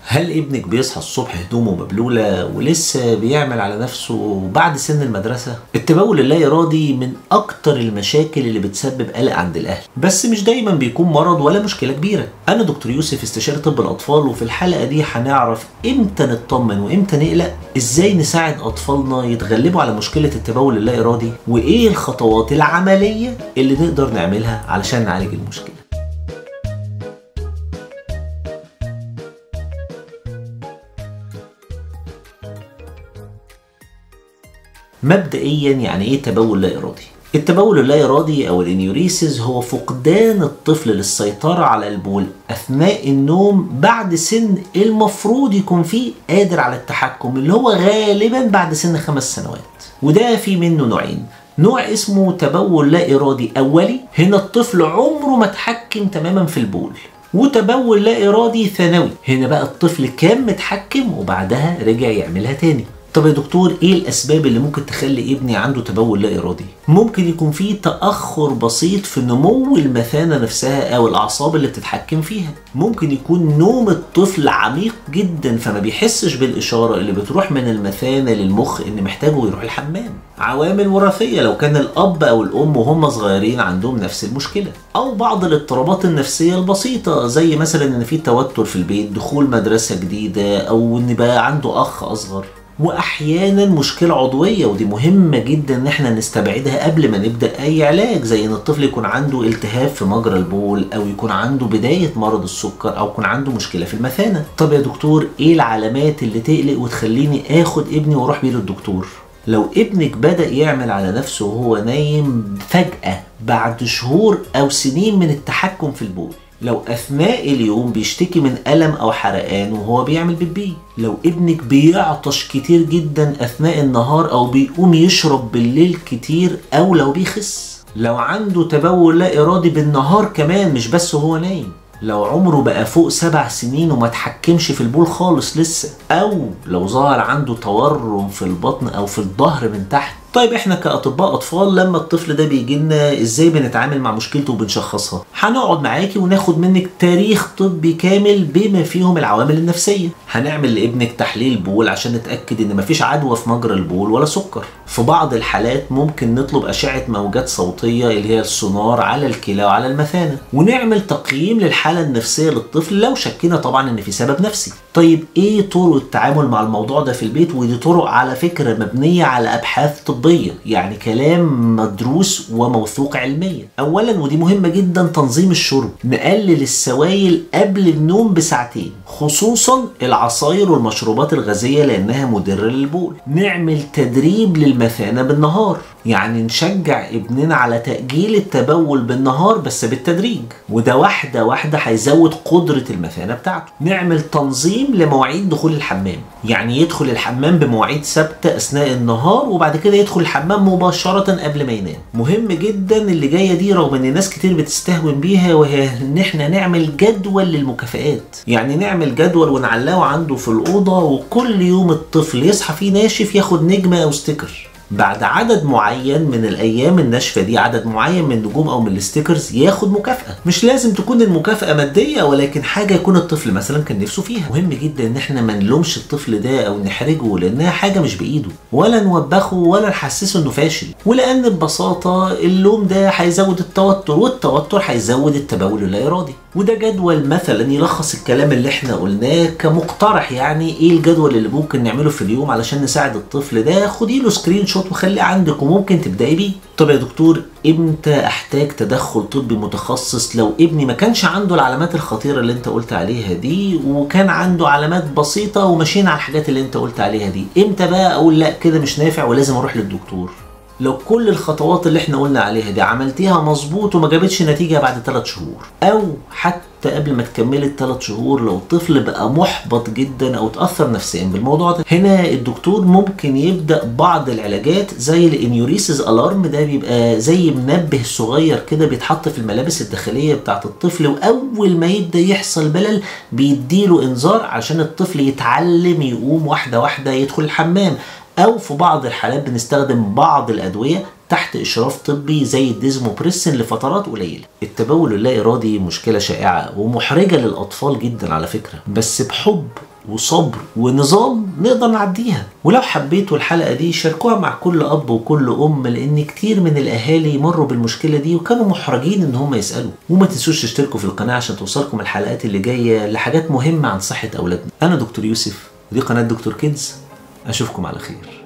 هل ابنك بيصحى الصبح هدومه مبلولة ولسه بيعمل على نفسه بعد سن المدرسة؟ التبول اللا إرادي من أكتر المشاكل اللي بتسبب قلق عند الأهل، بس مش دايما بيكون مرض ولا مشكلة كبيرة. أنا دكتور يوسف استشاري طب الأطفال، وفي الحلقة دي هنعرف إمتى نطمن وإمتى نقلق، إزاي نساعد أطفالنا يتغلبوا على مشكلة التبول اللا إرادي، وإيه الخطوات العملية اللي نقدر نعملها علشان نعالج المشكلة. مبدئيا يعني ايه تبول لا ارادي؟ التبول اللا ارادي او الانيوريسيس هو فقدان الطفل للسيطره على البول اثناء النوم بعد سن المفروض يكون فيه قادر على التحكم، اللي هو غالبا بعد سن 5 سنوات. وده في منه نوعين، نوع اسمه تبول لا ارادي اولي، هنا الطفل عمره ما اتحكم تماما في البول، وتبول لا ارادي ثانوي، هنا بقى الطفل كان متحكم وبعدها رجع يعملها تاني. طب يا دكتور ايه الاسباب اللي ممكن تخلي ابني عنده تبول لا ارادي؟ ممكن يكون فيه تاخر بسيط في نمو المثانه نفسها او الاعصاب اللي بتتحكم فيها، ممكن يكون نوم الطفل عميق جدا فما بيحسش بالاشاره اللي بتروح من المثانه للمخ ان محتاجه يروح الحمام، عوامل وراثيه لو كان الاب او الام وهم صغيرين عندهم نفس المشكله، او بعض الاضطرابات النفسيه البسيطه زي مثلا ان في توتر في البيت، دخول مدرسه جديده، او ان بقى عنده اخ اصغر، واحيانا مشكله عضويه، ودي مهمه جدا ان احنا نستبعدها قبل ما نبدا اي علاج، زي ان الطفل يكون عنده التهاب في مجرى البول، او يكون عنده بدايه مرض السكر، او يكون عنده مشكله في المثانه. طب يا دكتور ايه العلامات اللي تقلق وتخليني اخد ابني واروح بيه للدكتور؟ لو ابنك بدأ يعمل على نفسه وهو نايم فجأة بعد شهور أو سنين من التحكم في البول، لو أثناء اليوم بيشتكي من ألم أو حرقان وهو بيعمل بيبي، لو ابنك بيعطش كتير جدا أثناء النهار أو بيقوم يشرب بالليل كتير، أو لو بيخس، لو عنده تبول لا إرادي بالنهار كمان مش بس وهو نايم، لو عمره بقى فوق 7 سنين وما تحكمش في البول خالص لسه، أو لو ظهر عنده تورم في البطن أو في الظهر من تحت. طيب احنا كأطباء أطفال لما الطفل ده بيجي لنا ازاي بنتعامل مع مشكلته وبنشخصها؟ هنقعد معاكي وناخد منك تاريخ طبي كامل بما فيهم العوامل النفسية، هنعمل لابنك تحليل بول عشان نتأكد ان مفيش عدوى في مجرى البول ولا سكر، في بعض الحالات ممكن نطلب أشعة موجات صوتية اللي هي السونار على الكلى وعلى المثانة، ونعمل تقييم للحالة النفسية للطفل لو شكينا طبعا ان في سبب نفسي. طيب ايه طرق التعامل مع الموضوع ده في البيت؟ ودي طرق على فكرة مبنية على أبحاث طبية، يعني كلام مدروس وموثوق علميا. اولا ودي مهمة جدا، تنظيم الشرب، نقلل السوائل قبل النوم بساعتين، خصوصا العصاير والمشروبات الغازية لانها مضرة للبول. نعمل تدريب للمثانة بالنهار، يعني نشجع ابننا على تأجيل التبول بالنهار بس بالتدريج، وده واحدة واحدة هيزود قدرة المثانة بتاعته. نعمل تنظيم لمواعيد دخول الحمام، يعني يدخل الحمام بمواعيد ثابتة أثناء النهار وبعد كده يدخل الحمام مباشرة قبل ما ينام. مهم جدا اللي جاية دي رغم ان ناس كتير بتستهون بيها، وهي ان احنا نعمل جدول للمكافآت، يعني نعمل جدول ونعلقه عنده في الأوضة، وكل يوم الطفل يصحى فيه ناشف ياخد نجمة أو ستيكر، بعد عدد معين من الايام الناشفه دي عدد معين من النجوم او من الستيكرز ياخد مكافاه. مش لازم تكون المكافاه ماديه، ولكن حاجه يكون الطفل مثلا كان نفسه فيها. مهم جدا ان احنا ما نلومش الطفل ده او نحرجه لانها حاجه مش بايده، ولا نوبخه ولا نحسسه انه فاشل، ولان ببساطه اللوم ده هيزود التوتر، والتوتر هيزود التبول اللا ارادي. وده جدول مثلا يلخص الكلام اللي احنا قلناه كمقترح، يعني ايه الجدول اللي ممكن نعمله في اليوم علشان نساعد الطفل ده. خدي له سكرين شوت وخليه عندك وممكن تبداي بيه. طب يا دكتور امتى احتاج تدخل طبي متخصص لو ابني ما كانش عنده العلامات الخطيره اللي انت قلت عليها دي، وكان عنده علامات بسيطه وماشيين على الحاجات اللي انت قلت عليها دي؟ امتى بقى اقول لا كده مش نافع ولازم اروح للدكتور؟ لو كل الخطوات اللي احنا قلنا عليها دي عملتيها مظبوط وما جابتش نتيجة بعد 3 شهور، او حتى قبل ما تكملي ال3 شهور، لو الطفل بقى محبط جدا او تأثر نفسيا بالموضوع ده، هنا الدكتور ممكن يبدأ بعض العلاجات زي الانيوريسيس الارم. ده بيبقى زي منبه صغير كده بيتحط في الملابس الداخلية بتاعت الطفل، واول ما يبدأ يحصل بلل بيديله انذار عشان الطفل يتعلم يقوم واحدة واحدة يدخل الحمام. أو في بعض الحالات بنستخدم بعض الأدوية تحت إشراف طبي زي الديزموبريسين لفترات قليلة. التبول اللا إرادي مشكلة شائعة ومحرجة للأطفال جدا على فكرة، بس بحب وصبر ونظام نقدر نعديها. ولو حبيتوا الحلقة دي شاركوها مع كل أب وكل أم، لأن كتير من الأهالي مروا بالمشكلة دي وكانوا محرجين إن هم يسألوا. وما تنسوش تشتركوا في القناة عشان توصلكم الحلقات اللي جاية لحاجات مهمة عن صحة أولادنا. أنا دكتور يوسف ودي قناة دكتور كيدز، أشوفكم على خير.